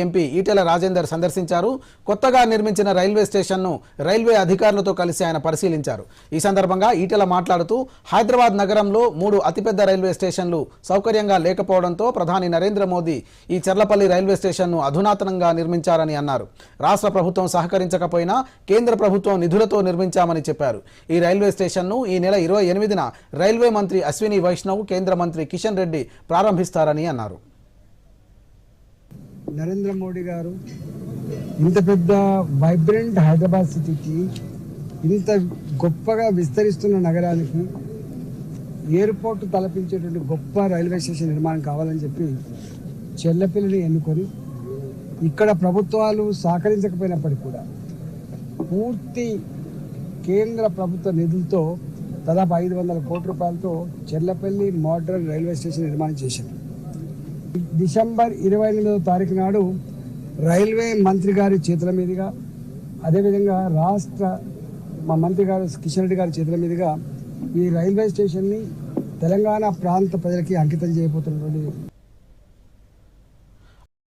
MP Etela Rajender సందర్శించారు. కొత్తగా నిర్మించిన రైల్వే స్టేషన్ను రైల్వే అధికారులతో కలిసి ఆయన పరిశీలించారు. ఈ సందర్భంగా ఈటెల మాట్లాడుతూ హైదరాబాద్ నగరంలో 3 అతిపెద్ద రైల్వే స్టేషన్లు సౌకర్యంగా లేకపోవడంతో ప్రధాని నరేంద్ర మోదీ ఈ చర్లపల్లి రైల్వే స్టేషన్ను అధునాతనంగా నిర్మించారని అన్నారు. రాష్ట్ర ప్రభుత్వం సహకరించకపోయినా కేంద్ర ప్రభుత్వం నిధులతో నిర్మించామని చెప్పారు. ఈ రైల్వే స్టేషన్ను ఈ నెల 28న రైల్వే మంత్రి అశ్విని వైష్ణవ్, కేంద్ర మంత్రి కిషన్ రెడ్డి ప్రారంభిస్తారని అన్నారు. నరేంద్ర మోడీ గారు ఇంత పెద్ద వైబ్రెంట్ హైదరాబాద్ సిటీకి, ఇంత గొప్పగా విస్తరిస్తున్న నగరానికి ఎయిర్పోర్ట్ తలపించేటువంటి గొప్ప రైల్వే స్టేషన్ నిర్మాణం కావాలని చెప్పి చెల్లపిల్లిని ఎన్నుకొని ఇక్కడ ప్రభుత్వాలు సహకరించకపోయినప్పటికీ కూడా పూర్తి కేంద్ర ప్రభుత్వ నిధులతో దాదాపు 500 కోట్ల రూపాయలతో చెల్లపల్లి మోడర్న్ రైల్వే స్టేషన్ నిర్మాణం చేశారు. డిసెంబర్ 28వ తారీఖు నాడు రైల్వే మంత్రి గారి చేతుల మీదుగా, అదేవిధంగా మా మంత్రి గారు కిషన్ రెడ్డి గారి చేతుల మీదుగా ఈ రైల్వే స్టేషన్ని తెలంగాణ ప్రాంత ప్రజలకి అంకితం చేయబోతున్నటువంటి